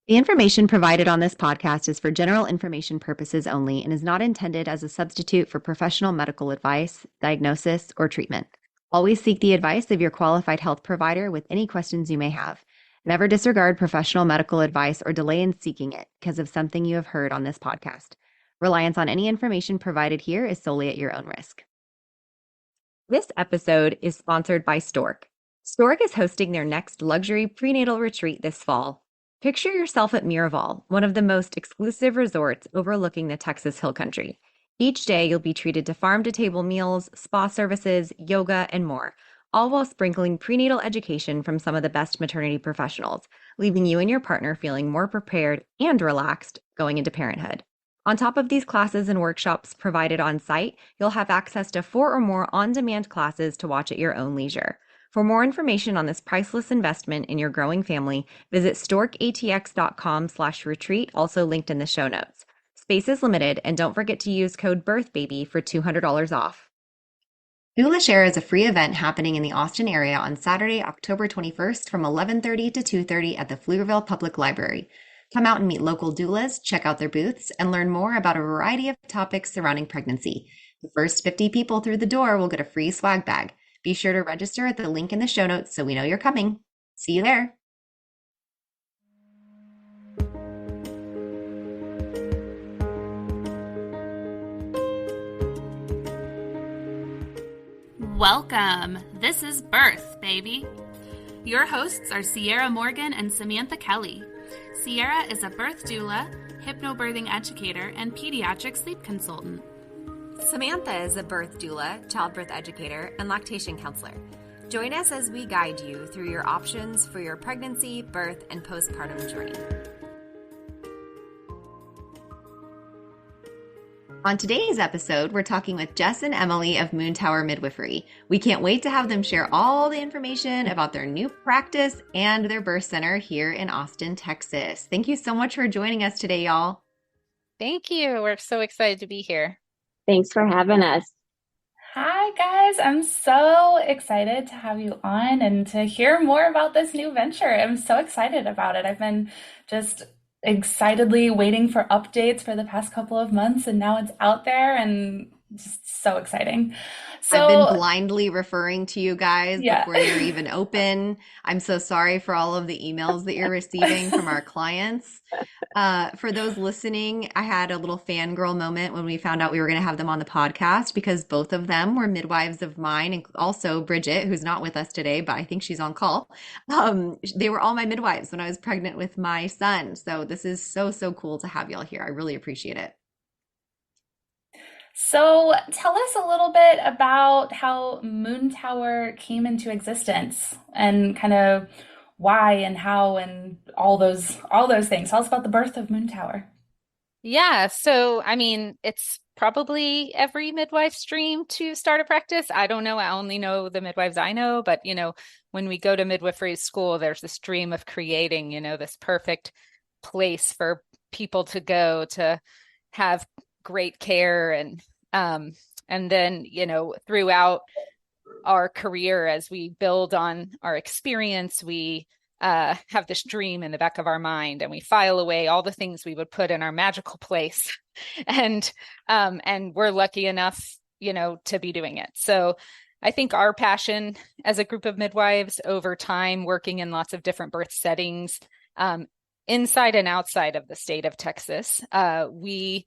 The information provided on this podcast is for general information purposes only and is not intended as a substitute for professional medical advice, diagnosis, or treatment. Always seek the advice of your qualified health provider with any questions you may have. Never disregard professional medical advice or delay in seeking it because of something you have heard on this podcast. Reliance on any information provided here is solely at your own risk. This episode is sponsored by Stork. Stork is hosting their next luxury prenatal retreat this fall. Picture yourself at Miraval, one of the most exclusive resorts overlooking the Texas Hill Country. Each day, you'll be treated to farm-to-table meals, spa services, yoga, and more, all while sprinkling prenatal education from some of the best maternity professionals, leaving you and your partner feeling more prepared and relaxed going into parenthood. On top of these classes and workshops provided on site, you'll have access to 4 or more on-demand classes to watch at your own leisure. For more information on this priceless investment in your growing family, visit storkatx.com/retreat, also linked in the show notes. Space is limited, and don't forget to use code BIRTHBABY for $200 off. Doula Share is a free event happening in the Austin area on Saturday, October 21st from 11:30 to 2:30 at the Pflugerville Public Library. Come out and meet local doulas, check out their booths, and learn more about a variety of topics surrounding pregnancy. The first 50 people through the door will get a free swag bag. Be sure to register at the link in the show notes so we know you're coming. See you there. Welcome. This is Birth, baby. Your hosts are Sierra Morgan and Samantha Kelly. Sierra is a birth doula, hypnobirthing educator, and pediatric sleep consultant. Samantha is a birth doula, childbirth educator, and lactation counselor. Join us as we guide you through your options for your pregnancy, birth, and postpartum journey. On today's episode, we're talking with Jess and Emily of Moontower Midwifery. We can't wait to have them share all the information about their new practice and their birth center here in Austin, Texas. Thank you so much for joining us today, y'all. Thank you. We're so excited to be here. Thanks for having us. Hi, guys. I'm so excited to have you on and to hear more about this new venture. I'm so excited about it. I've been just excitedly waiting for updates for the past couple of months, and now it's out there and just so exciting. I've been blindly referring to you guys before you're even open. I'm so sorry for all of the emails that you're receiving from our clients. For those listening, I had a little fangirl moment when we found out we were going to have them on the podcast because both of them were midwives of mine, and also Bridget, who's not with us today, but I think she's on call. They were all my midwives when I was pregnant with my son. So this is so cool to have y'all here. I really appreciate it. So tell us a little bit about how Moontower came into existence and kind of why and how and all those things. Tell us about the birth of Moontower. Yeah, so I mean, it's probably every midwife's dream to start a practice. I don't know. I only know the midwives I know, but when we go to midwifery school, there's this dream of creating, this perfect place for people to go to have great care. And then, throughout our career, as we build on our experience, we have this dream in the back of our mind, and we file away all the things we would put in our magical place. And we're lucky enough, to be doing it. So I think our passion as a group of midwives over time, working in lots of different birth settings, inside and outside of the state of Texas, we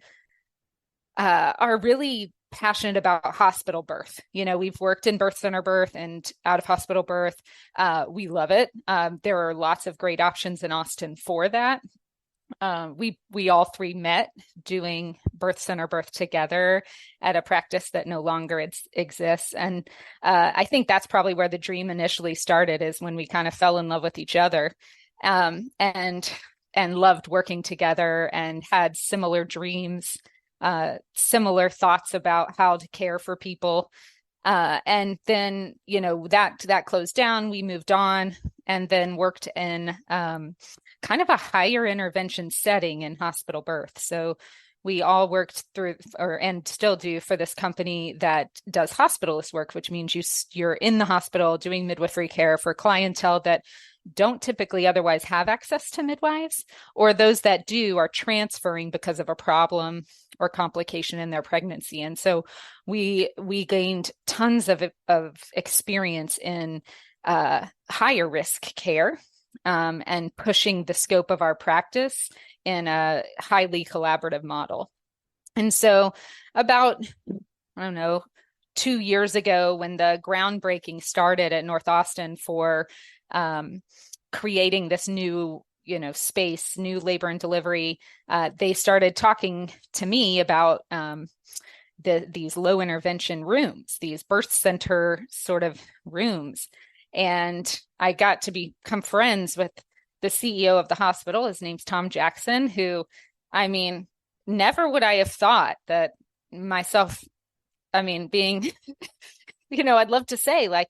are really passionate about hospital birth. We've worked in birth center birth and out of hospital birth. We love it. There are lots of great options in Austin for that. We all three met doing birth center birth together at a practice that no longer exists. And I think that's probably where the dream initially started, is when we kind of fell in love with each other, and loved working together and had similar dreams, similar thoughts about how to care for people. And then, that closed down, we moved on and then worked in kind of a higher intervention setting in hospital birth. So we all worked through, and still do, for this company that does hospitalist work, which means you're in the hospital doing midwifery care for clientele that don't typically otherwise have access to midwives, or those that do are transferring because of a problem or complication in their pregnancy. And so we gained tons of experience in higher risk care, and pushing the scope of our practice in a highly collaborative model. And so about, I don't know, 2 years ago, when the groundbreaking started at North Austin for creating this new, space, new labor and delivery, they started talking to me about these low intervention rooms, these birth center sort of rooms. And I got to become friends with the CEO of the hospital. His name's Tom Jackson, who, I mean, never would I have thought that myself, being, I'd love to say like,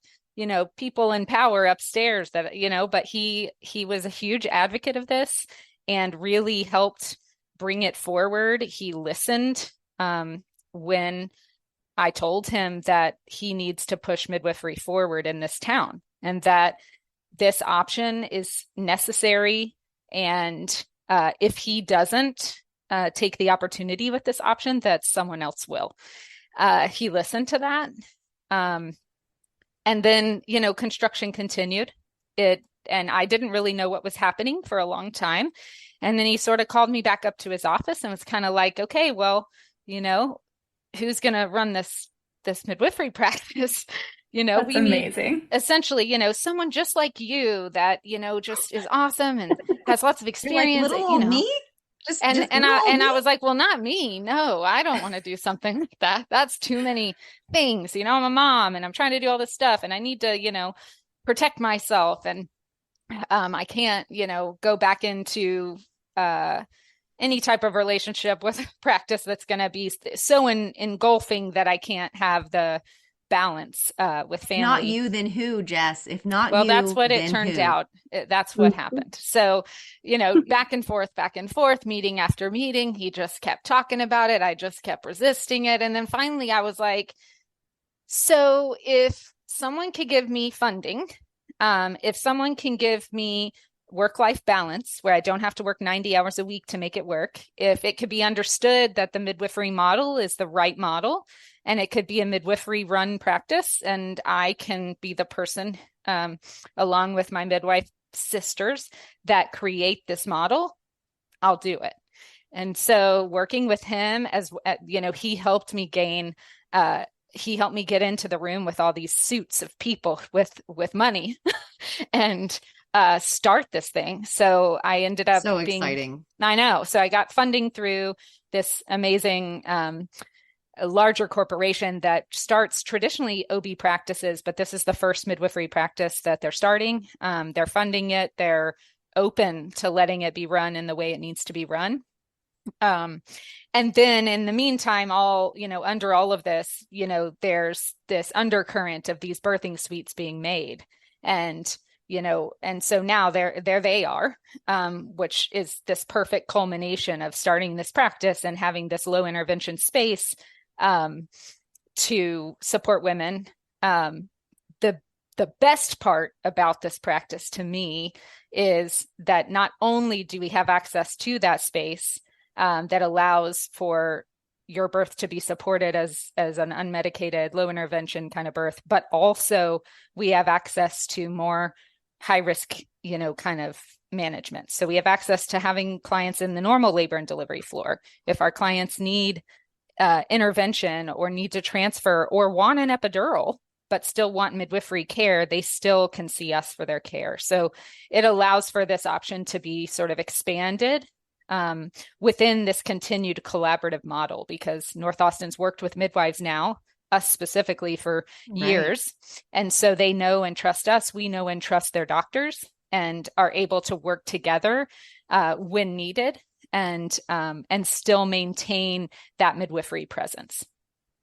people in power upstairs that, but he was a huge advocate of this and really helped bring it forward. He listened when I told him that he needs to push midwifery forward in this town and that this option is necessary. And if he doesn't take the opportunity with this option, that someone else will. He listened to that. And then, construction continued. And I didn't really know what was happening for a long time. And then he sort of called me back up to his office and was kind of like, okay, well, who's going to run this midwifery practice? That's amazing. Essentially, someone just like you that, just is awesome and has lots of experience. Like, little me? I was like, well, not me. No, I don't want to do something like that. That's too many things. I'm a mom and I'm trying to do all this stuff and I need to, protect myself. And I can't, go back into any type of relationship with practice that's going to be so engulfing that I can't have the balance with family. Not you, then who, Jess? If not well, you, that's what it turned out. That's what happened. So, back and forth, meeting after meeting, he just kept talking about it. I just kept resisting it. And then finally I was like, so if someone could give me funding, if someone can give me work-life balance where I don't have to work 90 hours a week to make it work, if it could be understood that the midwifery model is the right model, and it could be a midwifery run practice, and I can be the person, along with my midwife sisters, that create this model, I'll do it. And so working with him, he helped me get into the room with all these suits of people with money and start this thing. So I ended up being exciting. I know. So I got funding through this amazing a larger corporation that starts traditionally OB practices, but this is the first midwifery practice that they're starting. They're funding it. They're open to letting it be run in the way it needs to be run. And then in the meantime, under all of this, there's this undercurrent of these birthing suites being made. And so now there they are, which is this perfect culmination of starting this practice and having this low intervention space to support women. The best part about this practice to me is that not only do we have access to that space that allows for your birth to be supported as an unmedicated, low intervention kind of birth, but also we have access to more high risk, kind of management. So we have access to having clients in the normal labor and delivery floor. If our clients need intervention or need to transfer or want an epidural, but still want midwifery care, they still can see us for their care. So it allows for this option to be sort of expanded within this continued collaborative model, because North Austin's worked with midwives now, us specifically, for years. And so they know and trust us. We know and trust their doctors and are able to work together when needed and still maintain that midwifery presence.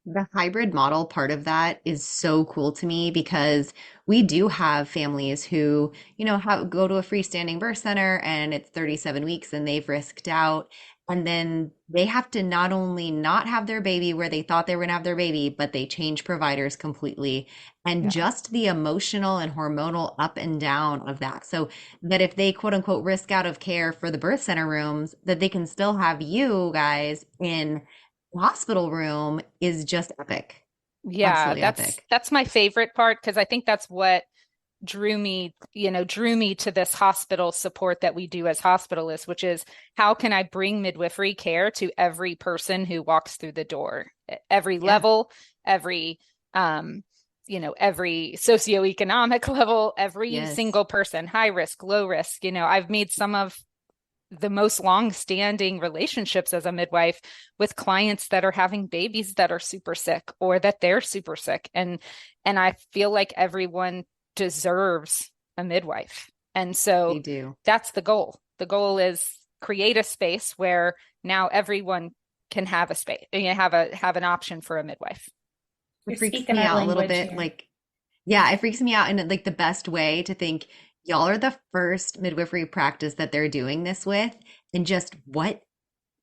The hybrid model part of that is so cool to me because we do have families who, go to a freestanding birth center and it's 37 weeks and they've risked out. And then they have to not only not have their baby where they thought they were going to have their baby, but they change providers completely. And Yeah. just the emotional and hormonal up and down of that. So that if they quote unquote risk out of care for the birth center rooms, that they can still have you guys in the hospital room is just epic. Yeah, Absolutely that's epic. that's my favorite part because I think that's what drew me to this hospital support that we do as hospitalists, which is how can I bring midwifery care to every person who walks through the door, every Yeah. level, every every socioeconomic level, every Yes. single person, high risk, low risk. I've made some of the most long-standing relationships as a midwife with clients that are having babies that are super sick or that they're super sick, and I feel like everyone deserves a midwife. And They so do. that's the goal. The goal is create a space where now everyone can have a space, have an option for a midwife. You're It freaks speaking me our out a little language bit. here. Like, yeah, it freaks me out in like the best way to think y'all are the first midwifery practice that they're doing this with, and just what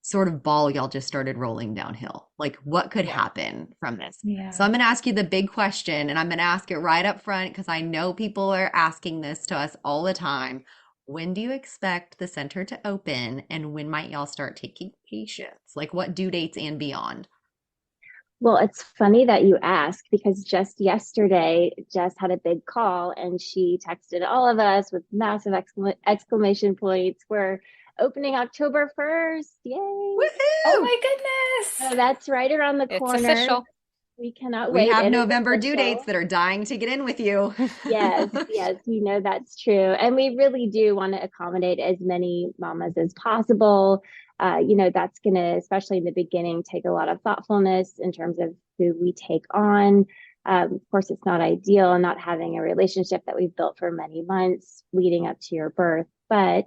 sort of ball y'all just started rolling downhill. Like, what could Yeah. happen from this? So, Yeah. I'm going to ask you the big question, and I'm going to ask it right up front because I know people are asking this to us all the time. When do you expect the center to open, and when might y'all start taking patients? Like, what due dates and beyond? Well, it's funny that you ask because just yesterday, Jess had a big call and she texted all of us with massive exclamation points. We're opening October 1st. Yay. Oh Woohoo! my goodness. So that's right around the It's corner. official. We cannot We wait. have It is November due dates official. that are dying to get in with you. Yes, yes, we know that's true. And we really do want to accommodate as many mamas as possible. That's going to, especially in the beginning, take a lot of thoughtfulness in terms of who we take on. Of course, it's not ideal not having a relationship that we've built for many months leading up to your birth, but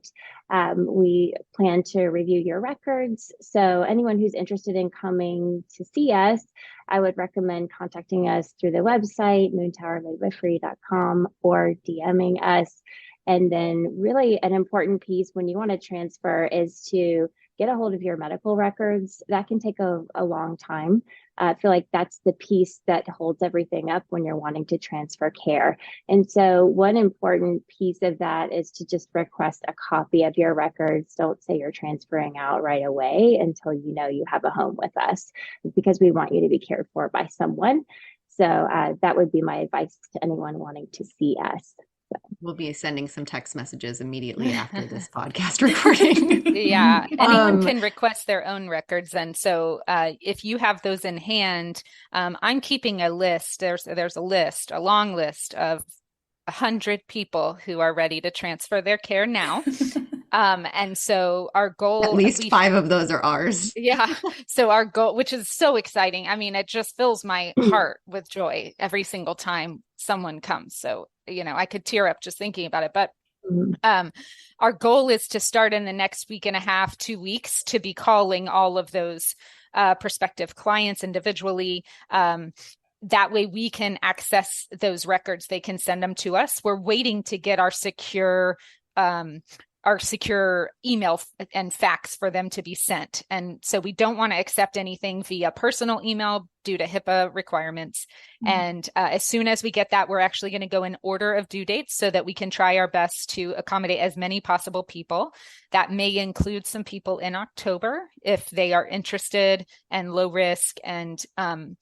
we plan to review your records. So, anyone who's interested in coming to see us, I would recommend contacting us through the website, moontowermidwifery.com, or DMing us. And then, really, an important piece when you want to transfer is to get a hold of your medical records. That can take a long time. I feel like that's the piece that holds everything up when you're wanting to transfer care. And so, one important piece of that is to just request a copy of your records. Don't say you're transferring out right away until you know you have a home with us, because we want you to be cared for by someone. So, that would be my advice to anyone wanting to see us. We'll be sending some text messages immediately after this podcast recording. Yeah, anyone Um, can request their own records, and so if you have those in hand, I'm keeping a list. There's a list, a long list of 100 people who are ready to transfer their care now. And so our at goal, least five of those are ours. yeah. So our goal, which is so exciting. I mean, it just fills my heart with joy every single time someone comes. So, I could tear up just thinking about it. But our goal is to start in the next week and a half, 2 weeks, to be calling all of those prospective clients individually. That way we can access those records. They can send them to us. We're waiting to get our secure email and fax for them to be sent. And so we don't want to accept anything via personal email due to HIPAA requirements. And as soon as we get that, we're actually going to go in order of due dates so that we can try our best to accommodate as many possible people. That may include some people in October if they are interested and low risk and on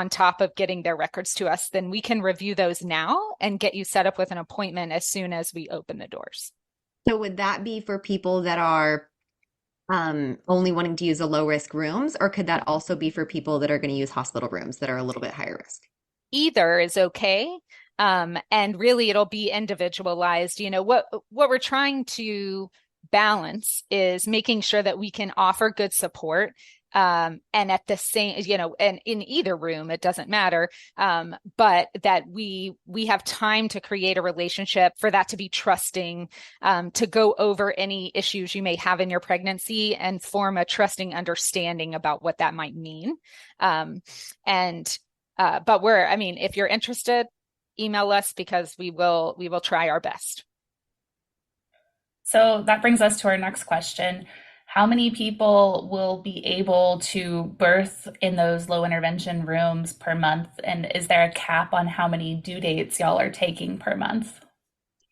top of getting their records to us. Then we can review those now and get you set up with an appointment as soon as we open the doors. So would that be for people that are only wanting to use a low risk rooms, or could that also be for people that are going to use hospital rooms that are a little bit higher risk? Either is okay. And really it'll be individualized. What we're trying to balance is making sure that we can offer good support. And at the same, and in either room, it doesn't matter. But that we have time to create a relationship, for that to be trusting, to go over any issues you may have in your pregnancy and form a trusting understanding about what that might mean. But if you're interested, email us because we will try our best. So that brings us to our next question. how many people will be able to birth in those low intervention rooms per month? And is there a cap on how many due dates y'all are taking per month?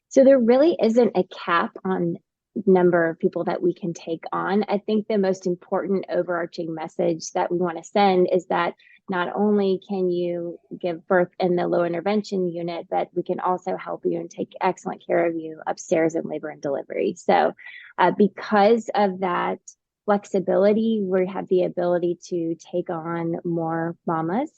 So there really isn't a cap on number of people that we can take on. I think the most important overarching message that we want to send is that not only can you give birth in the low intervention unit, but we can also help you and take excellent care of you upstairs in labor and delivery. So because of that flexibility, we have the ability to take on more mamas.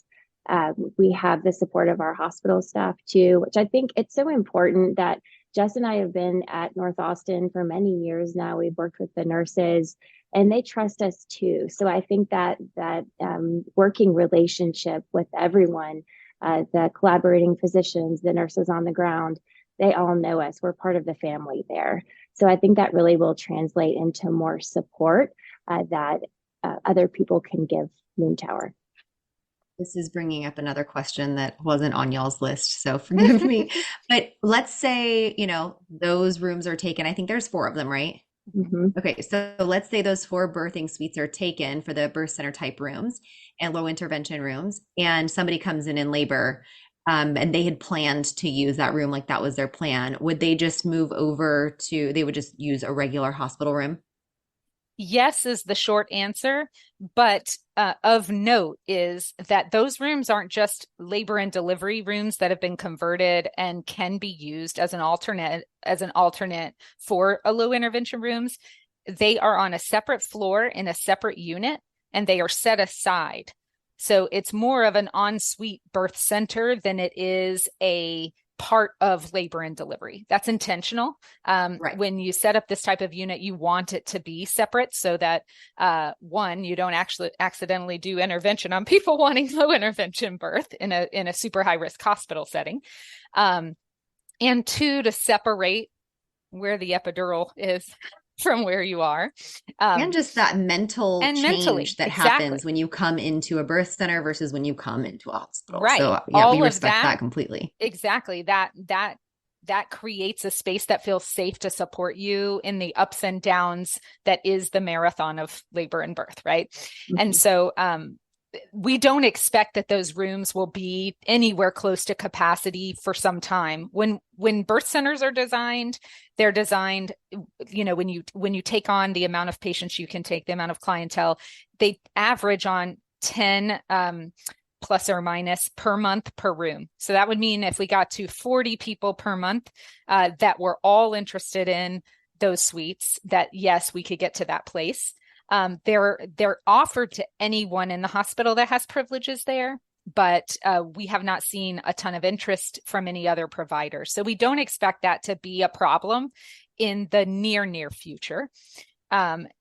We have the support of our hospital staff too, which I think it's so important that Jess and I have been at North Austin for many years now. We've worked with the nurses and they trust us too. So I think that working relationship with everyone, the collaborating physicians, the nurses on the ground, they all know us. We're part of the family there. So I think that really will translate into more support that other people can give Moontower. This is bringing up another question that wasn't on y'all's list, so forgive me. But let's say, those rooms are taken. I think there's 4 of them, right? Mm-hmm. Okay, so let's say those 4 birthing suites are taken for the birth center type rooms and low intervention rooms, and somebody comes in labor, and they had planned to use that room, like that was their plan. Would they just move over they would just use a regular hospital room? Yes is the short answer, but of note is that those rooms aren't just labor and delivery rooms that have been converted and can be used as an alternate for a low intervention rooms. They are on a separate floor in a separate unit, and they are set aside. So it's more of an ensuite birth center than it is a part of labor and delivery. That's intentional. Right. When you set up this type of unit, you want it to be separate so that one, you don't actually accidentally do intervention on people wanting low intervention birth in a super high risk hospital setting. And 2, to separate where the epidural is from where you are. And just that mental change that happens when you come into a birth center versus when you come into a hospital. Right. So yeah, we respect that completely. Exactly. That creates a space that feels safe to support you in the ups and downs that is the marathon of labor and birth, right? Mm-hmm. And so we don't expect that those rooms will be anywhere close to capacity for some time. When birth centers are designed, they're designed, when you take on the amount of patients you can take, the amount of clientele, they average on 10 plus or minus per month per room. So that would mean if we got to 40 people per month that were all interested in those suites, that yes, we could get to that place. They're offered to anyone in the hospital that has privileges there, but we have not seen a ton of interest from any other providers. So we don't expect that to be a problem in the near future.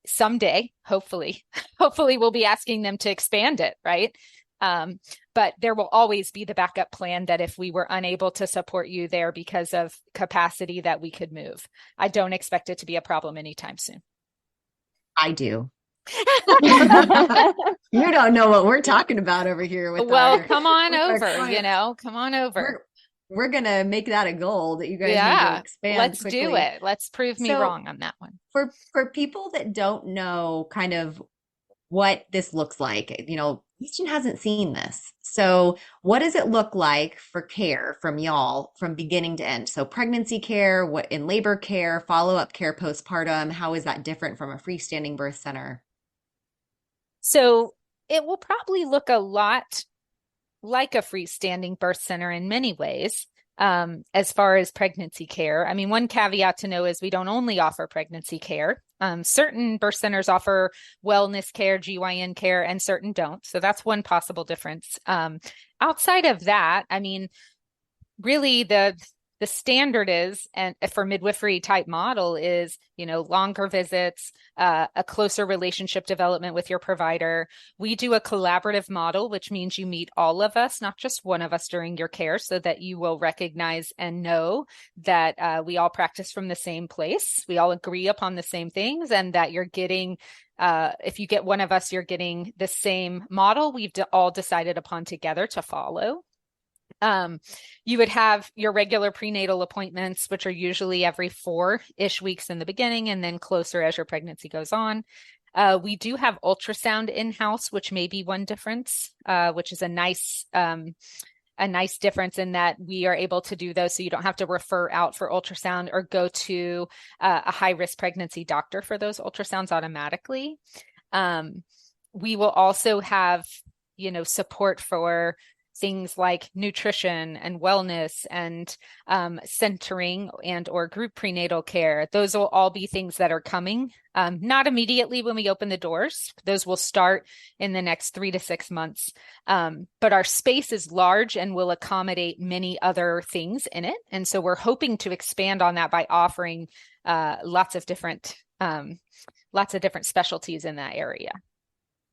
Someday, hopefully we'll be asking them to expand it, right? But there will always be the backup plan that if we were unable to support you there because of capacity, that we could move. I don't expect it to be a problem anytime soon. I do. You don't know what we're talking about over here. Come on over. We're going to make that a goal that you guys need to expand. Let's quickly. do it. Let's prove me wrong on that one. For people that don't know kind of what this looks like, Houston hasn't seen this. So what does it look like for care from y'all from beginning to end? So pregnancy care, what in labor care, follow-up care postpartum, how is that different from a freestanding birth center? So it will probably look a lot like a freestanding birth center in many ways. As far as pregnancy care, I mean, one caveat to know is we don't only offer pregnancy care. Certain birth centers offer wellness care, GYN care, and certain don't. So that's one possible difference. Outside of that, I mean, really the standard is, and for midwifery type model is, longer visits, a closer relationship development with your provider. We do a collaborative model, which means you meet all of us, not just one of us during your care, so that you will recognize and know that we all practice from the same place. We all agree upon the same things, and that you're getting, if you get one of us, you're getting the same model we've all decided upon together to follow. You would have your regular prenatal appointments, which are usually every 4-ish weeks in the beginning and then closer as your pregnancy goes on. We do have ultrasound in-house, which may be one difference, which is a nice difference in that we are able to do those so you don't have to refer out for ultrasound or go to a high-risk pregnancy doctor for those ultrasounds automatically. We will also have, support for things like nutrition and wellness and centering and or group prenatal care. Those will all be things that are coming, not immediately when we open the doors. Those will start in the next 3 to 6 months. But our space is large and will accommodate many other things in it. And so we're hoping to expand on that by offering lots of different specialties in that area.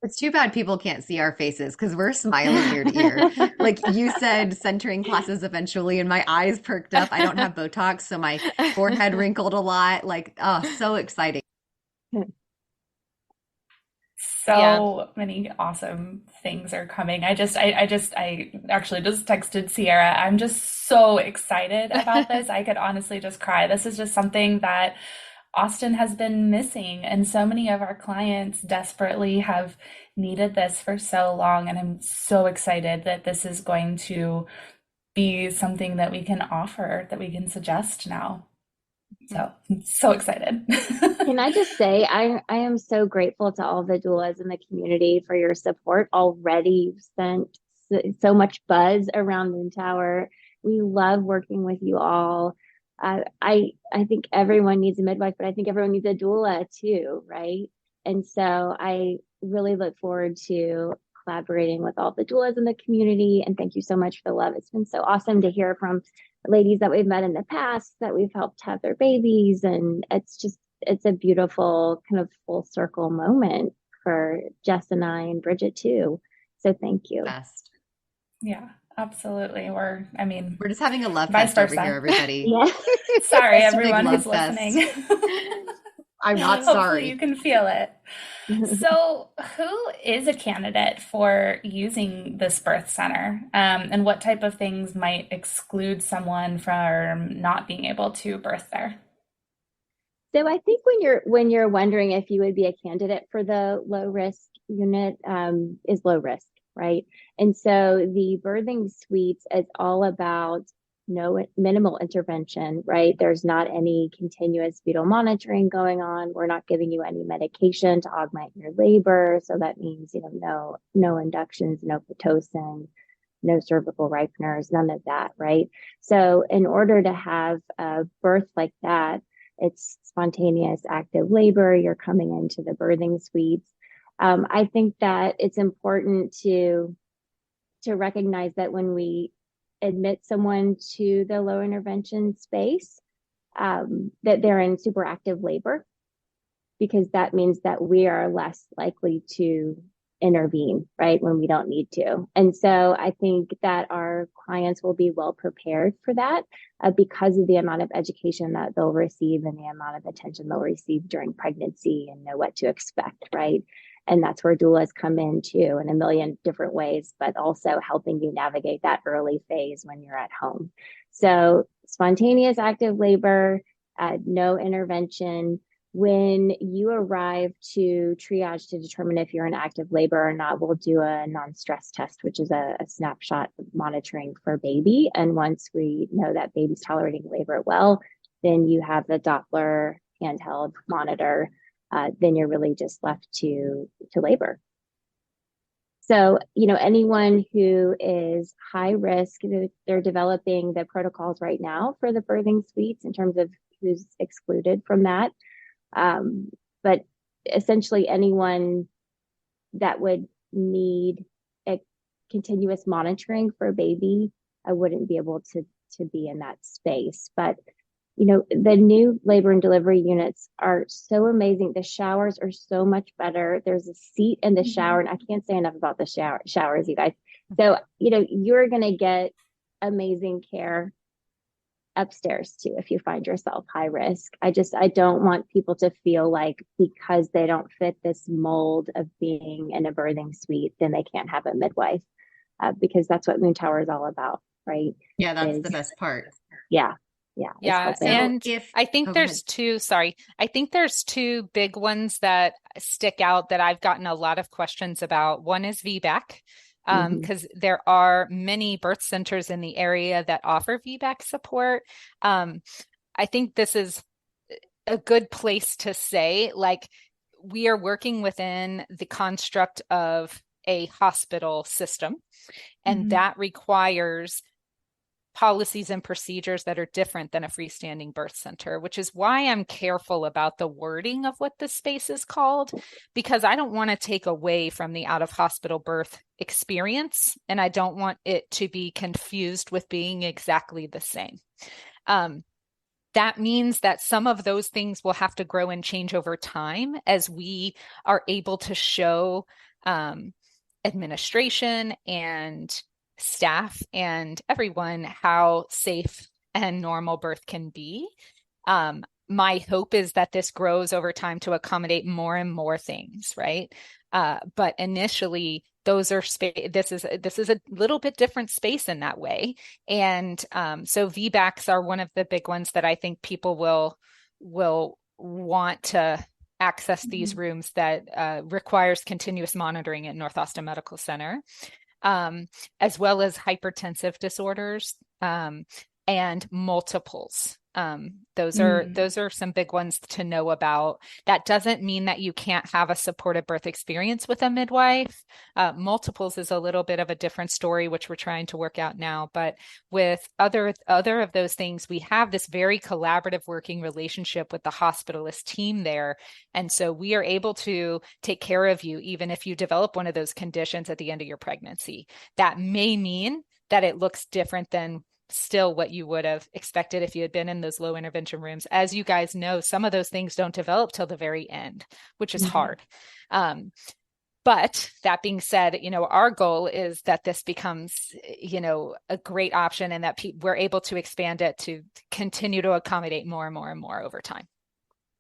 It's too bad people can't see our faces because we're smiling ear to ear. Like you said, centering classes eventually, and my eyes perked up. I don't have Botox, so my forehead wrinkled a lot. Like, oh, so exciting. So many awesome things are coming. I actually just texted Sierra. I'm just so excited about this. I could honestly just cry. This is just something that Austin has been missing, and so many of our clients desperately have needed this for so long, and I'm so excited that this is going to be something that we can offer, that we can suggest now. So I'm so excited. Can I just say, I am so grateful to all the doulas in the community for your support already. You've sent so much buzz around Moontower. We love working with you all. I think everyone needs a midwife, but I think everyone needs a doula too, right? And so I really look forward to collaborating with all the doulas in the community. And thank you so much for the love. It's been so awesome to hear from ladies that we've met in the past that we've helped have their babies. And it's a beautiful kind of full circle moment for Jess and I and Bridget too. So thank you. Best. Yeah. Absolutely. We're just having a love vice fest versa. over here, everybody. Yeah. Sorry, Just a everyone big who's love listening. I'm not Hopefully sorry. you can feel it. So who is a candidate for using this birth center? And what type of things might exclude someone from not being able to birth there? So I think when you're wondering if you would be a candidate for the low risk unit, is low risk, right? And so the birthing suites is all about no minimal intervention, right? There's not any continuous fetal monitoring going on. We're not giving you any medication to augment your labor. So that means, no inductions, no Pitocin, no cervical ripeners, none of that, right? So in order to have a birth like that, it's spontaneous active labor. You're coming into the birthing suites. I think that it's important to recognize that when we admit someone to the low intervention space, that they're in super active labor, because that means that we are less likely to intervene, right, when we don't need to. And so I think that our clients will be well prepared for that because of the amount of education that they'll receive and the amount of attention they'll receive during pregnancy and know what to expect, right? And that's where doulas come in too, in a million different ways, but also helping you navigate that early phase when you're at home. So spontaneous active labor, no intervention. When you arrive to triage to determine if you're in active labor or not, we'll do a non-stress test, which is a snapshot monitoring for baby. And once we know that baby's tolerating labor well, then you have the Doppler handheld monitor. Then you're really just left to labor. So, anyone who is high risk, they're developing the protocols right now for the birthing suites in terms of who's excluded from that. But essentially anyone that would need a continuous monitoring for a baby, I wouldn't be able to be in that space. But the new labor and delivery units are so amazing. The showers are so much better. There's a seat in the shower, and I can't say enough about the showers, you guys. So, you're going to get amazing care upstairs too if you find yourself high risk. I don't want people to feel like because they don't fit this mold of being in a birthing suite, then they can't have a midwife, because that's what Moontower is all about. right? Yeah, that's Is the best part. yeah, yeah, is Yeah, helping. and if I think oh, go ahead. I think there's two big ones that stick out that I've gotten a lot of questions about. One is VBAC, because there are many birth centers in the area that offer VBAC support. I think this is a good place to say, like, we are working within the construct of a hospital system, and that requires policies and procedures that are different than a freestanding birth center, which is why I'm careful about the wording of what this space is called, because I don't want to take away from the out of hospital birth experience, and I don't want it to be confused with being exactly the same. That means that some of those things will have to grow and change over time as we are able to show administration and staff and everyone how safe and normal birth can be. My hope is that this grows over time to accommodate more and more things, right? But initially, those are this is a little bit different space in that way, and so VBACs are one of the big ones that I think people will want to access these rooms that requires continuous monitoring at North Austin Medical Center, as well as hypertensive disorders and multiples. Those are some big ones to know about. That doesn't mean that you can't have a supported birth experience with a midwife. Multiples is a little bit of a different story, which we're trying to work out now. But with other of those things, we have this very collaborative working relationship with the hospitalist team there. And so we are able to take care of you, even if you develop one of those conditions at the end of your pregnancy. That may mean that it looks different than still what you would have expected if you had been in those low intervention rooms. As you guys know, some of those things don't develop till the very end, which is hard. But that being said, our goal is that this becomes, a great option, and that we're able to expand it to continue to accommodate more and more and more over time.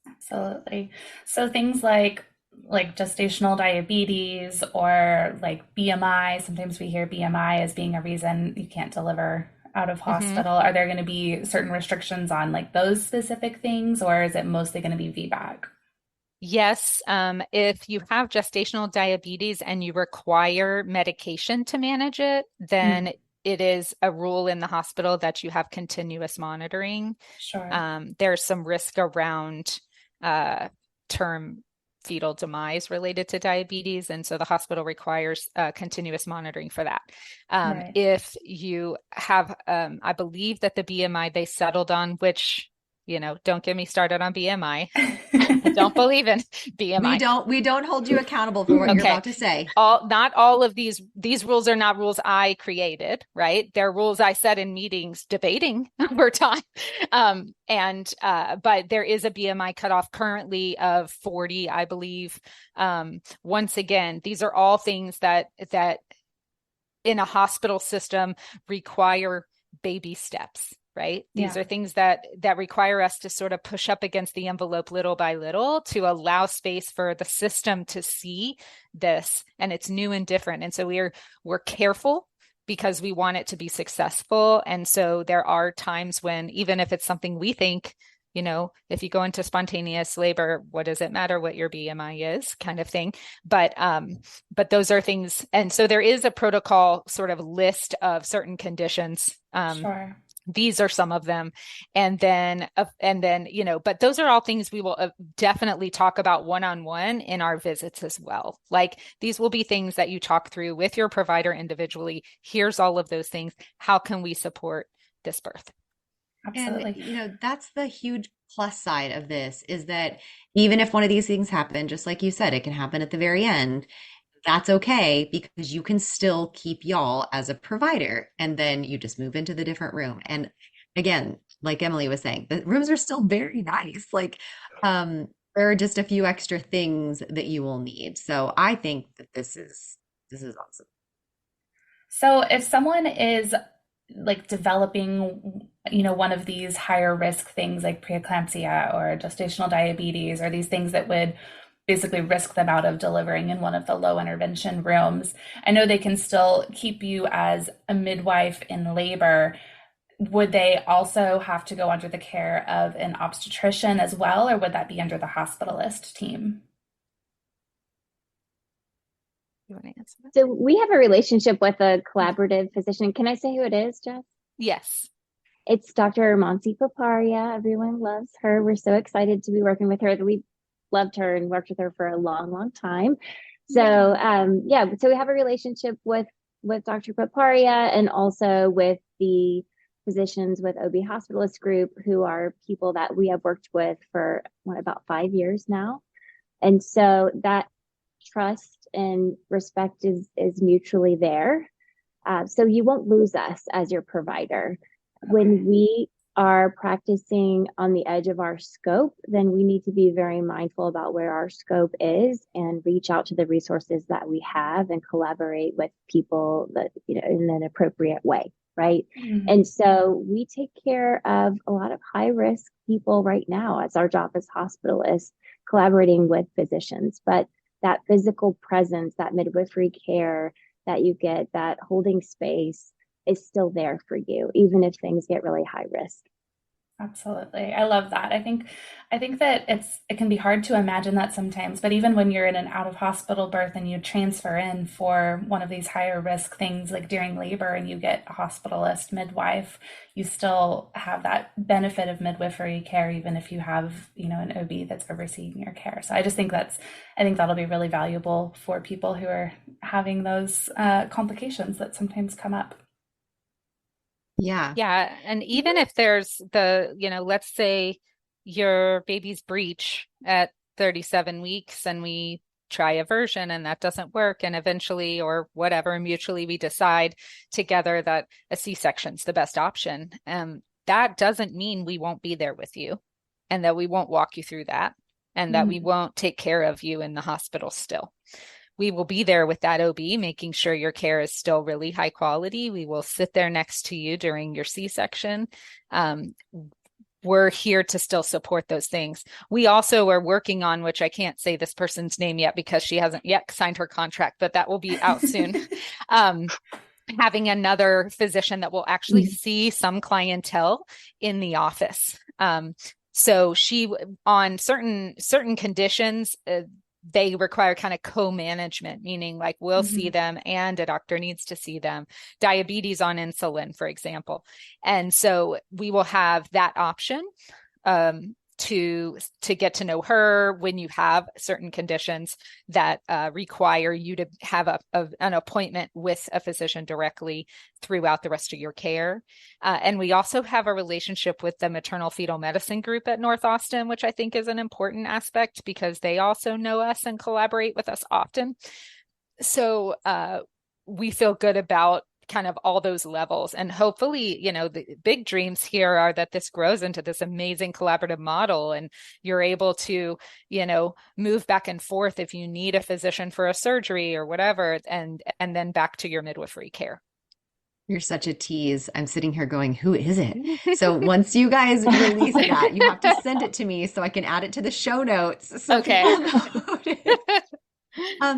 Absolutely. So things like gestational diabetes or like BMI, sometimes we hear BMI as being a reason you can't deliver out of hospital. Are there going to be certain restrictions on like those specific things, or is it mostly going to be VBAC? Yes. If you have gestational diabetes and you require medication to manage it, then it is a rule in the hospital that you have continuous monitoring. Sure. There's some risk around term fetal demise related to diabetes. And so the hospital requires continuous monitoring for that. Right. If you have, I believe that the BMI they settled on, which, don't get me started on BMI. I don't believe in BMI. We don't hold you accountable for what you're about to say. Not all of these rules are not rules I created, right? They're rules I set in meetings debating over time. But there is a BMI cutoff currently of 40, I believe. Once again, these are all things that in a hospital system require baby steps. Right? These are things that require us to sort of push up against the envelope little by little to allow space for the system to see this, and it's new and different. And so we're careful because we want it to be successful. And so there are times when, even if it's something we think, if you go into spontaneous labor, what does it matter what your BMI is, kind of thing. But those are things. And so there is a protocol sort of list of certain conditions. Sure. These are some of them. And then, but those are all things we will definitely talk about one-on-one in our visits as well. Like, these will be things that you talk through with your provider individually. Here's all of those things. How can we support this birth? Absolutely. And, that's the huge plus side of this, is that even if one of these things happen, just like you said, it can happen at the very end. That's okay, because you can still keep y'all as a provider, and then you just move into the different room. And again, like Emily was saying, the rooms are still very nice. Like, there are just a few extra things that you will need. So I think that this is awesome. So if someone is like developing, one of these higher risk things like preeclampsia or gestational diabetes, or these things that would basically risk them out of delivering in one of the low intervention rooms. I know they can still keep you as a midwife in labor. Would they also have to go under the care of an obstetrician as well, or would that be under the hospitalist team? You want to answer that? So we have a relationship with a collaborative physician. Can I say who it is, Jess? Yes. It's Dr. Monty Paparia. Everyone loves her. We're so excited to be working with her. We loved her and worked with her for a long, long time. So so we have a relationship with Dr. Paparia, and also with the physicians with OB Hospitalist Group, who are people that we have worked with for about 5 years now. And so that trust and respect is mutually there. So you won't lose us as your provider. When we are practicing on the edge of our scope, then we need to be very mindful about where our scope is and reach out to the resources that we have and collaborate with people that, in an appropriate way. Right. Mm-hmm. And so we take care of a lot of high risk people right now as our job as hospitalists, collaborating with physicians. But that physical presence, that midwifery care that you get, that holding space, is still there for you, even if things get really high risk. Absolutely. I love that. I think that it can be hard to imagine that sometimes, but even when you're in an out of hospital birth and you transfer in for one of these higher risk things like during labor and you get a hospitalist midwife, you still have that benefit of midwifery care, even if you have, an OB that's overseeing your care. So I think that'll be really valuable for people who are having those complications that sometimes come up. Yeah. Yeah. And even if there's let's say your baby's breech at 37 weeks and we try a version and that doesn't work. And eventually, or whatever, mutually we decide together that a C-section's the best option. That doesn't mean we won't be there with you and that we won't walk you through that and that we won't take care of you in the hospital still. We will be there with that OB, making sure your care is still really high quality. We will sit there next to you during your C-section. We're here to still support those things. We also are working on, which I can't say this person's name yet because she hasn't yet signed her contract, but that will be out soon. Having another physician that will actually see some clientele in the office. So she, on certain conditions, they require kind of co-management, meaning like we'll see them and a doctor needs to see them. Diabetes on insulin, for example. And so we will have that option to get to know her when you have certain conditions that require you to have an appointment with a physician directly throughout the rest of your care. And we also have a relationship with the maternal fetal medicine group at North Austin, which I think is an important aspect because they also know us and collaborate with us often. So we feel good about kind of all those levels. And hopefully, the big dreams here are that this grows into this amazing collaborative model and you're able to, move back and forth if you need a physician for a surgery or whatever, and then back to your midwifery care. You're such a tease. I'm sitting here going, who is it? So once you guys release that, you have to send it to me so I can add it to the show notes. So okay.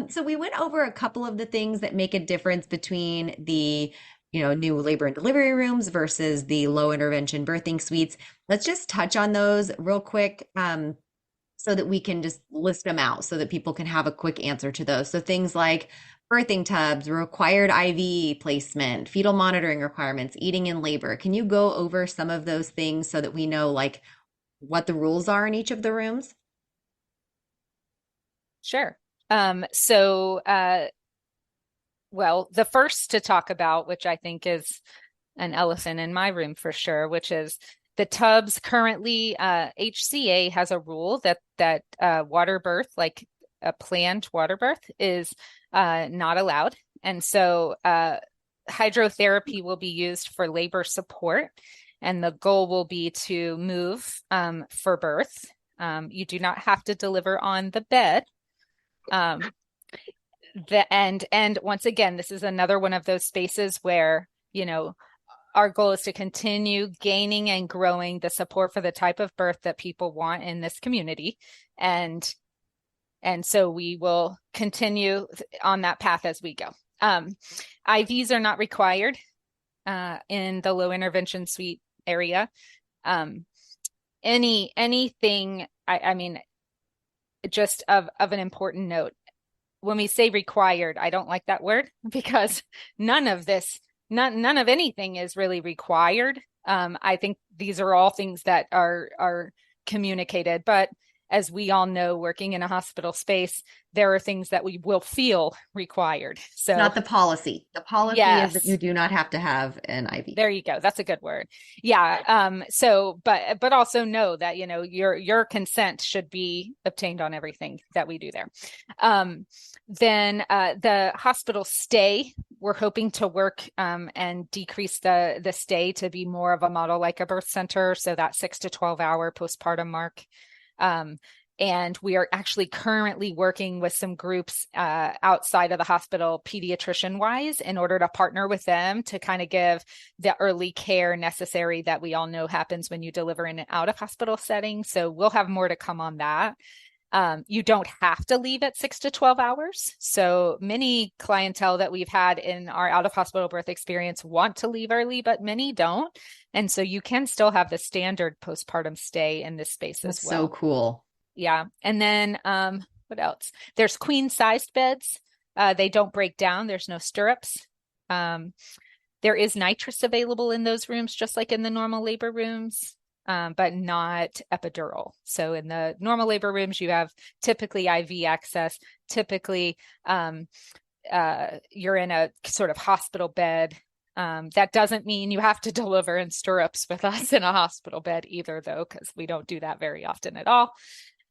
So we went over a couple of the things that make a difference between the, new labor and delivery rooms versus the low intervention birthing suites. Let's just touch on those real quick so that we can just list them out so that people can have a quick answer to those. So things like birthing tubs, required IV placement, fetal monitoring requirements, eating in labor. Can you go over some of those things so that we know like what the rules are in each of the rooms? Sure. Well, the first to talk about, which I think is an elephant in my room for sure, which is the tubs. Currently, HCA has a rule that water birth, like a planned water birth, is not allowed. And so hydrotherapy will be used for labor support. And the goal will be to move for birth. You do not have to deliver on the bed. And once again, this is another one of those spaces where, our goal is to continue gaining and growing the support for the type of birth that people want in this community. And And so we will continue on that path as we go. IVs are not required in the low intervention suite area. Anything, I mean, just of an important note, when we say required, I don't like that word because none of anything is really required. I think these are all things that are communicated, but as we all know, working in a hospital space, there are things that we will feel required. So Not the policy. The policy is that you do not have to have an IV. There you go. That's a good word. Yeah. But also know that, your consent should be obtained on everything that we do there. Then the hospital stay, we're hoping to work and decrease the stay to be more of a model like a birth center. So that 6 to 12 hour postpartum mark. And we are actually currently working with some groups outside of the hospital, pediatrician wise, in order to partner with them to kind of give the early care necessary that we all know happens when you deliver in an out of hospital setting. So we'll have more to come on that. You don't have to leave at 6 to 12 hours. So many clientele that we've had in our out of hospital birth experience want to leave early, but many don't. And so you can still have the standard postpartum stay in this space as well. So cool. Yeah. And then what else? There's queen sized beds. They don't break down. There's no stirrups. There is nitrous available in those rooms, just like in the normal labor rooms, but not epidural. So in the normal labor rooms, you have typically IV access. Typically, you're in a sort of hospital bed. That doesn't mean you have to deliver in stirrups with us in a hospital bed either, though, because we don't do that very often at all.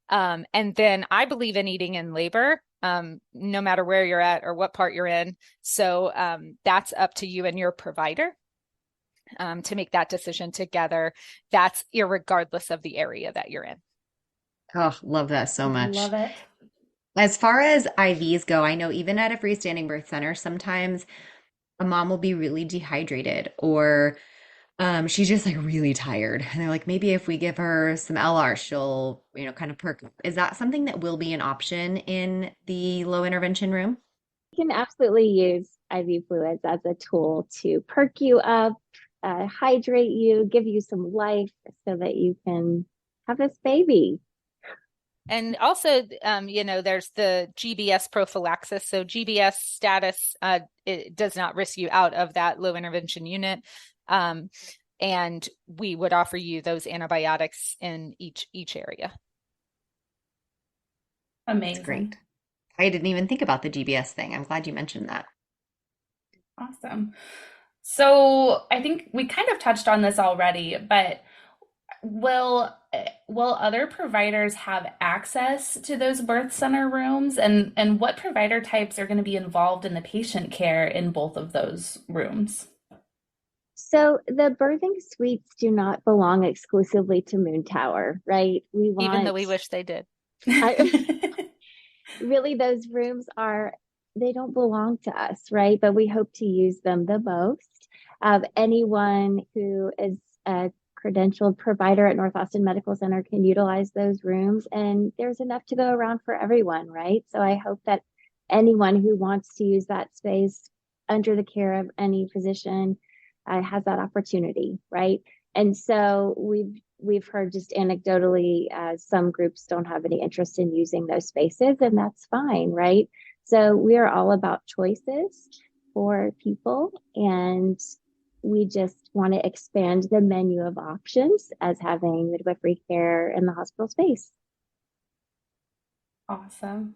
And then I believe in eating in labor, no matter where you're at or what part you're in. So that's up to you and your provider to make that decision together. That's irregardless of the area that you're in. Oh, love that so much. Love it. As far as IVs go, I know even at a freestanding birth center, sometimes a mom will be really dehydrated or she's just like really tired. And they're like, maybe if we give her some LR, she'll, kind of perk up. Is that something that will be an option in the low intervention room? You can absolutely use IV fluids as a tool to perk you up, hydrate you, give you some life so that you can have this baby. And also, there's the GBS prophylaxis. So GBS status, it does not risk you out of that low intervention unit. And we would offer you those antibiotics in each area. Amazing. That's great. I didn't even think about the GBS thing. I'm glad you mentioned that. Awesome. So I think we kind of touched on this already, but will other providers have access to those birth center rooms, and what provider types are going to be involved in the patient care in both of those rooms? So the birthing suites do not belong exclusively to Moontower, right? Even though we wish they did. Really, those rooms they don't belong to us, right? But we hope to use them the most. Anyone who is a credentialed provider at North Austin Medical Center can utilize those rooms, and there's enough to go around for everyone, right? So I hope that anyone who wants to use that space under the care of any physician has that opportunity, right? And so we've heard just anecdotally, some groups don't have any interest in using those spaces, and that's fine, right? So we are all about choices for people, and we just want to expand the menu of options as having midwifery care in the hospital space. Awesome.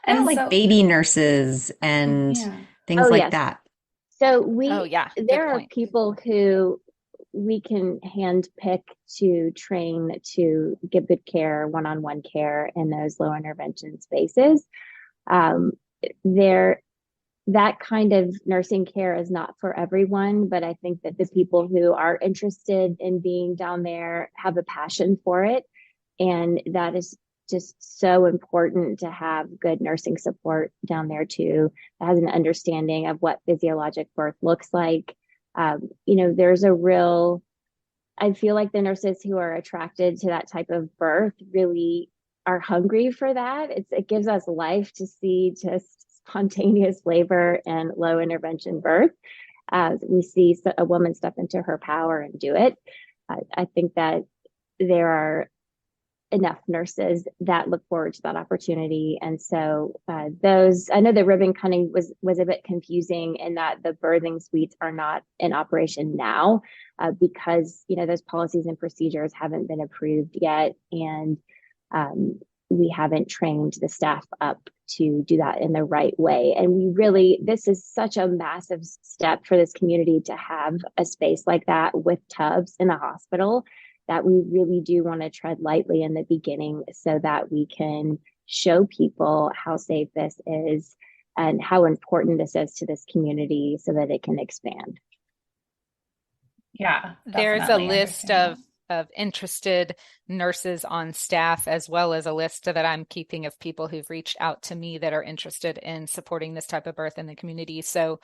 And like baby nurses and things like that. So there are people who we can handpick to train to give good care, one-on-one care in those low intervention spaces. That kind of nursing care is not for everyone, but I think that the people who are interested in being down there have a passion for it. And that is just so important to have good nursing support down there too, that has an understanding of what physiologic birth looks like. There's I feel like the nurses who are attracted to that type of birth really are hungry for that. It gives us life to see just spontaneous labor and low intervention birth. We see a woman step into her power and do it. I think that there are enough nurses that look forward to that opportunity. And so I know the ribbon cutting was a bit confusing in that the birthing suites are not in operation now because, those policies and procedures haven't been approved yet. And we haven't trained the staff up to do that in the right way. And this is such a massive step for this community to have a space like that with tubs in the hospital, that we really do want to tread lightly in the beginning so that we can show people how safe this is and how important this is to this community so that it can expand. Yeah, there's a list of interested nurses on staff, as well as a list that I'm keeping of people who've reached out to me that are interested in supporting this type of birth in the community. So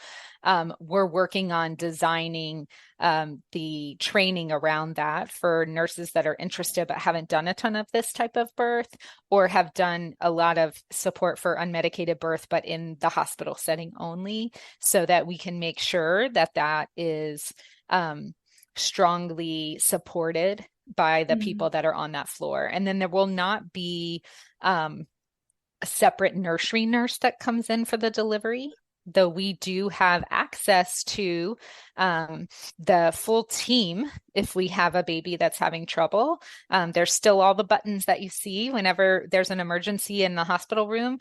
we're working on designing the training around that for nurses that are interested but haven't done a ton of this type of birth, or have done a lot of support for unmedicated birth, but in the hospital setting only, so that we can make sure that that is strongly supported by the people that are on that floor. And then there will not be a separate nursery nurse that comes in for the delivery, though we do have access to the full team if we have a baby that's having trouble. There's still all the buttons that you see whenever there's an emergency in the hospital room.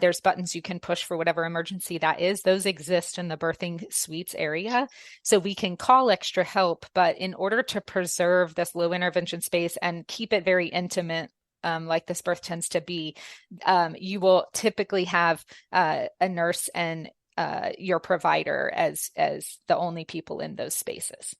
There's buttons you can push for whatever emergency that is. Those exist in the birthing suites area. So we can call extra help, but in order to preserve this low intervention space and keep it very intimate, like this birth tends to be, you will typically have a nurse and your provider as the only people in those spaces.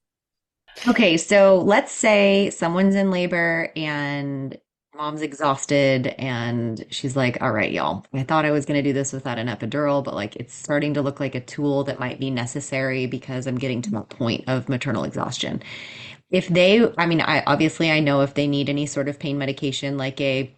Okay, so let's say someone's in labor and mom's exhausted and she's like, all right, y'all, I thought I was going to do this without an epidural, but like it's starting to look like a tool that might be necessary because I'm getting to that point of maternal exhaustion. I know if they need any sort of pain medication, like a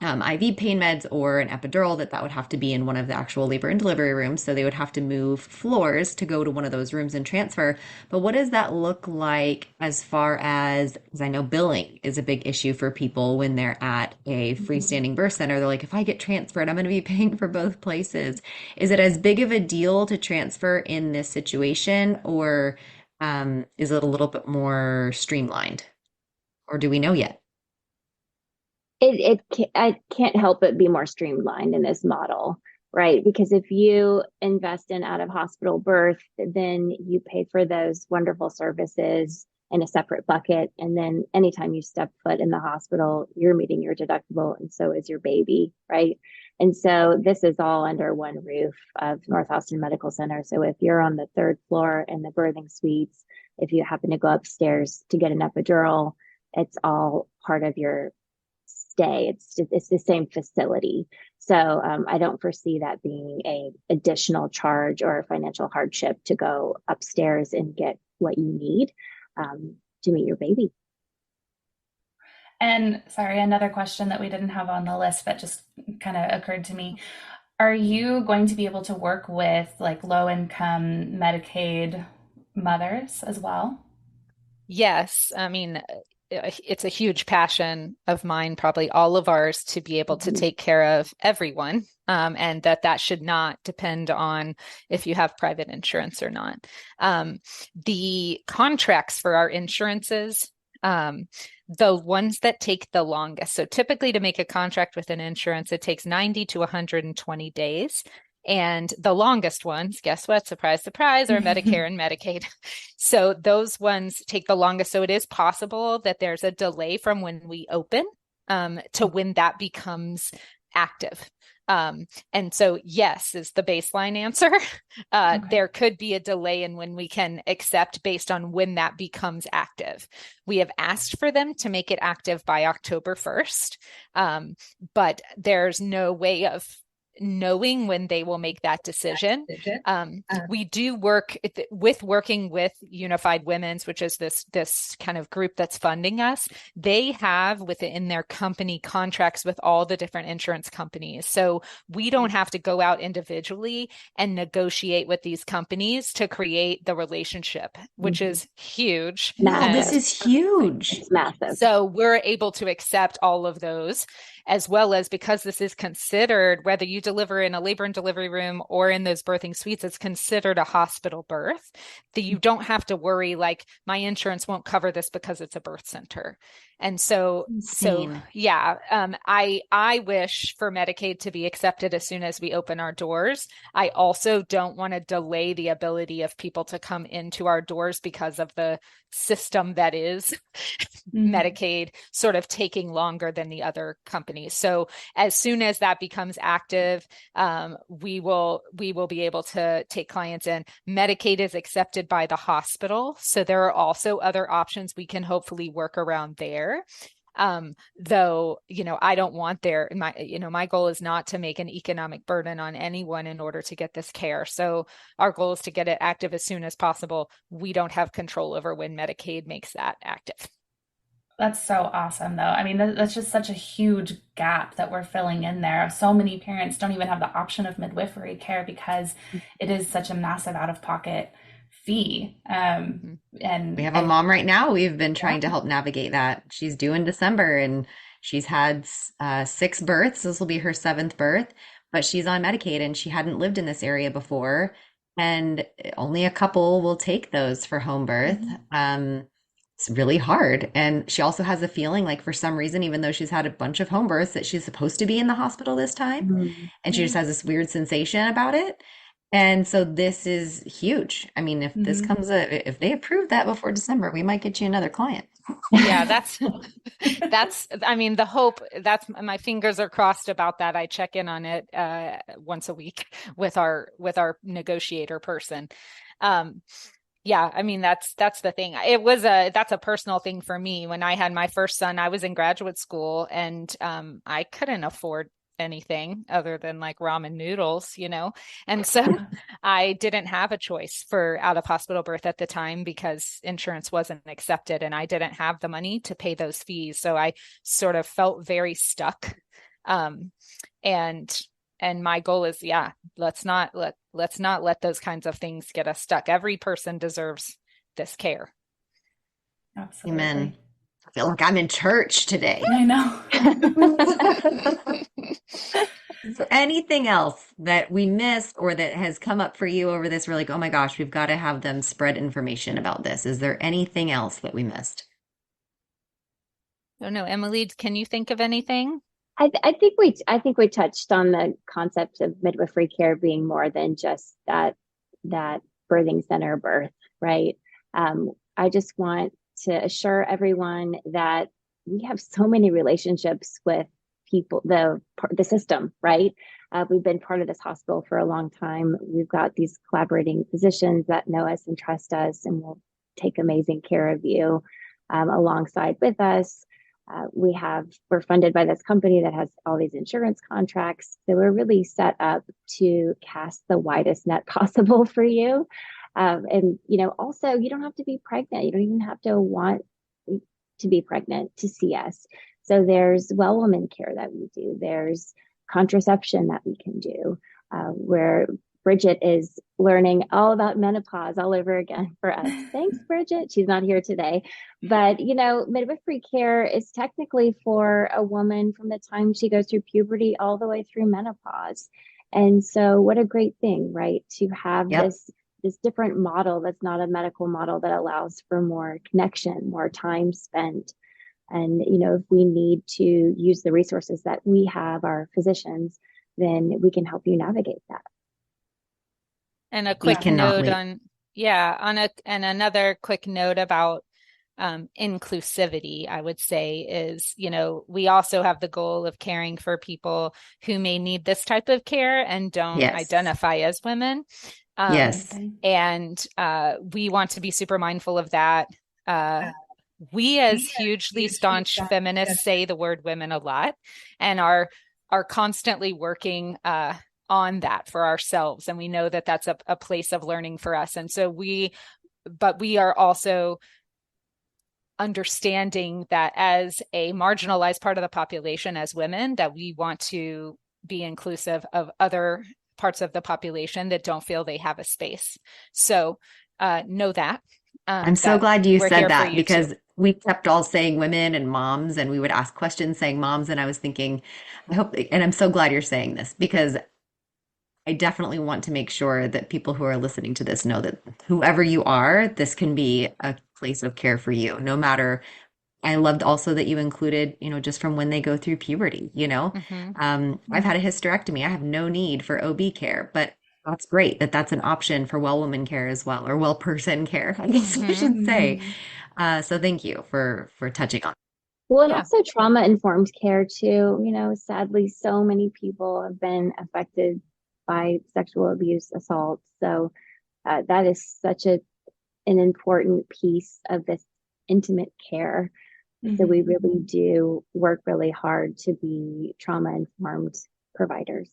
IV pain meds or an epidural, that would have to be in one of the actual labor and delivery rooms. So they would have to move floors to go to one of those rooms and transfer. But what does that look like as far as, because I know billing is a big issue for people when they're at a freestanding birth center. They're like, if I get transferred, I'm going to be paying for both places. Is it as big of a deal to transfer in this situation, or is it a little bit more streamlined? Or do we know yet? I can't help but be more streamlined in this model, right? Because if you invest in out of hospital birth, then you pay for those wonderful services in a separate bucket. And then anytime you step foot in the hospital, you're meeting your deductible, and so is your baby, right? And so this is all under one roof of North Austin Medical Center. So if you're on the third floor in the birthing suites, if you happen to go upstairs to get an epidural, it's all part of your stay. It's the same facility. So I don't foresee that being a additional charge or a financial hardship to go upstairs and get what you need to meet your baby. And sorry, another question that we didn't have on the list that just kind of occurred to me. Are you going to be able to work with like low income Medicaid mothers as well? Yes. I mean, it's a huge passion of mine, probably all of ours, to be able to take care of everyone, and that should not depend on if you have private insurance or not. The contracts for our insurances, the ones that take the longest. So typically to make a contract with an insurance, it takes 90 to 120 days. And the longest ones, guess what? Surprise, surprise, are Medicare and Medicaid. So those ones take the longest. So it is possible that there's a delay from when we open to when that becomes active. And so yes, is the baseline answer. Okay. There could be a delay in when we can accept based on when that becomes active. We have asked for them to make it active by October 1st, but there's no way of knowing when they will make that decision. We do work working with Unified Women's, which is this kind of group that's funding us. They have within their company contracts with all the different insurance companies. So we don't have to go out individually and negotiate with these companies to create the relationship, which is huge. No, this is huge. It's massive. So we're able to accept all of those, as well as, because this is considered, whether you deliver in a labor and delivery room or in those birthing suites, it's considered a hospital birth, that you don't have to worry like my insurance won't cover this because it's a birth center. And so yeah, I wish for Medicaid to be accepted as soon as we open our doors. I also don't want to delay the ability of people to come into our doors because of the system that is Medicaid sort of taking longer than the other companies. So as soon as that becomes active, we will be able to take clients in. Medicaid is accepted by the hospital, so there are also other options we can hopefully work around there. Though, I don't want my goal is not to make an economic burden on anyone in order to get this care. So our goal is to get it active as soon as possible. We don't have control over when Medicaid makes that active. That's so awesome, though. I mean, that's just such a huge gap that we're filling in there. So many parents don't even have the option of midwifery care because it is such a massive out-of-pocket fee. And we have a mom right now. We've been trying to help navigate that. She's due in December and she's had 6 births. This will be her 7th birth, but she's on Medicaid and she hadn't lived in this area before. And only a couple will take those for home birth. It's really hard. And she also has a feeling like for some reason, even though she's had a bunch of home births, that she's supposed to be in the hospital this time. And she just has this weird sensation about it. And so this is huge. I mean, if this comes, if they approve that before December, we might get you another client. Yeah, that's, I mean, the hope, that's, my fingers are crossed about that. I check in on it once a week with our negotiator person. Yeah, I mean, that's the thing. That's a personal thing for me. When I had my first son, I was in graduate school and I couldn't afford anything other than like ramen noodles, and so I didn't have a choice for out of hospital birth at the time because insurance wasn't accepted and I didn't have the money to pay those fees. So I sort of felt very stuck. And my goal is, let's not let those kinds of things get us stuck. Every person deserves this care. Absolutely. Amen. I feel like I'm in church today. I know. Is there anything else that we missed or that has come up for you over this? We're like, oh my gosh, we've got to have them spread information about this. Is there anything else that we missed? Oh no, Emily, can you think of anything? I think we touched on the concept of midwifery care being more than just that birthing center birth, right? I just want to assure everyone that we have so many relationships with people, the system, right? We've been part of this hospital for a long time. We've got these collaborating physicians that know us and trust us and will take amazing care of you alongside with us. We're funded by this company that has all these insurance contracts. So we're really set up to cast the widest net possible for you. And, also you don't have to be pregnant. You don't even have to want to be pregnant to see us. So there's well woman care that we do. There's contraception that we can do, where Bridget is learning all about menopause all over again for us. Thanks, Bridget. She's not here today. But, midwifery care is technically for a woman from the time she goes through puberty all the way through menopause. And so what a great thing, right? To have this different model that's not a medical model that allows for more connection, more time spent. And, if we need to use the resources that we have, our physicians, then we can help you navigate that. And a quick note another quick note about inclusivity, I would say, is, we also have the goal of caring for people who may need this type of care and don't identify as women. And we want to be super mindful of that. We as hugely staunch feminists say the word women a lot, and our are constantly working on that for ourselves. And we know that that's a place of learning for us. And so but we are also understanding that as a marginalized part of the population, as women, that we want to be inclusive of other parts of the population that don't feel they have a space. So know that. I'm so glad you said that, because too. we kept all saying women and moms, and we would ask questions saying moms. And I was thinking, and I'm so glad you're saying this, because I definitely want to make sure that people who are listening to this know that whoever you are, this can be a place of care for you, no matter. I loved also that you included, just from when they go through puberty, I've had a hysterectomy. I have no need for OB care, but that's great that that's an option for well woman care as well, or well person care, I guess I should say. So thank you for touching on. Well, and also trauma-informed care too. Sadly, so many people have been affected by sexual abuse, assault. So that is such an important piece of this intimate care. So we really do work really hard to be trauma-informed providers.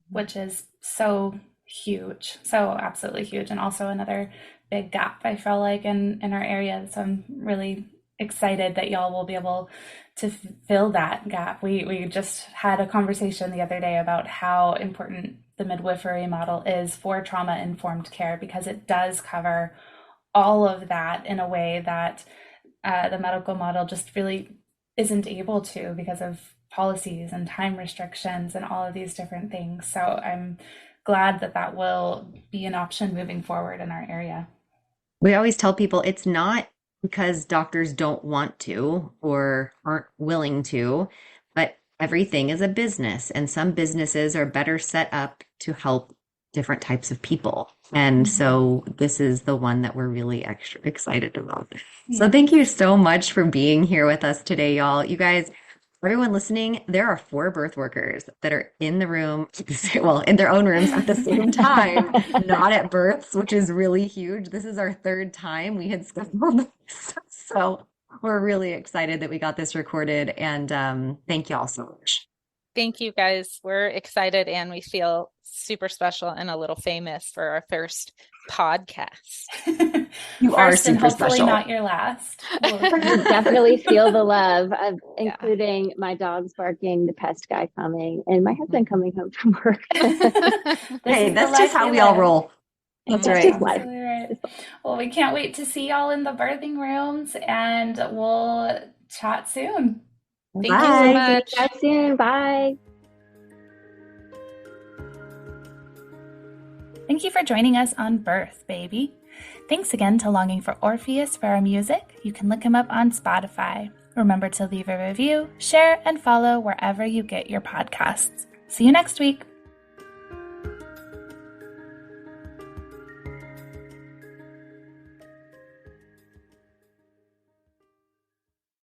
Which is so huge, so absolutely huge. And also another big gap, I feel like, in our area. So I'm really excited that y'all will be able to fill that gap. We just had a conversation the other day about how important the midwifery model is for trauma-informed care, because it does cover all of that in a way that the medical model just really isn't able to, because of policies and time restrictions and all of these different things. So I'm glad that will be an option moving forward in our area. We always tell people it's not because doctors don't want to or aren't willing to, but everything is a business, and some businesses are better set up to help different types of people. And so this is the one that we're really extra excited about. So thank you so much for being here with us today, y'all. You guys, everyone listening, there are 4 birth workers that are in the room, well, in their own rooms at the same time, not at births, which is really huge. This is our 3rd time we had scheduled this. So we're really excited that we got this recorded. And thank you all so much. Thank you, guys. We're excited, and we feel super special and a little famous for our first podcast. You are super special. Not your last. You definitely feel the love of including my dogs barking, the pest guy coming, and my husband coming home from work. Hey, that's just how we all roll. That's right. Right. Well, we can't wait to see y'all in the birthing rooms, and we'll chat soon. Thank you so much. Chat soon. Bye. Thank you for joining us on Birth, Baby. Thanks again to Longing for Orpheus for our music. You can look him up on Spotify. Remember to leave a review, share, and follow wherever you get your podcasts. See you next week.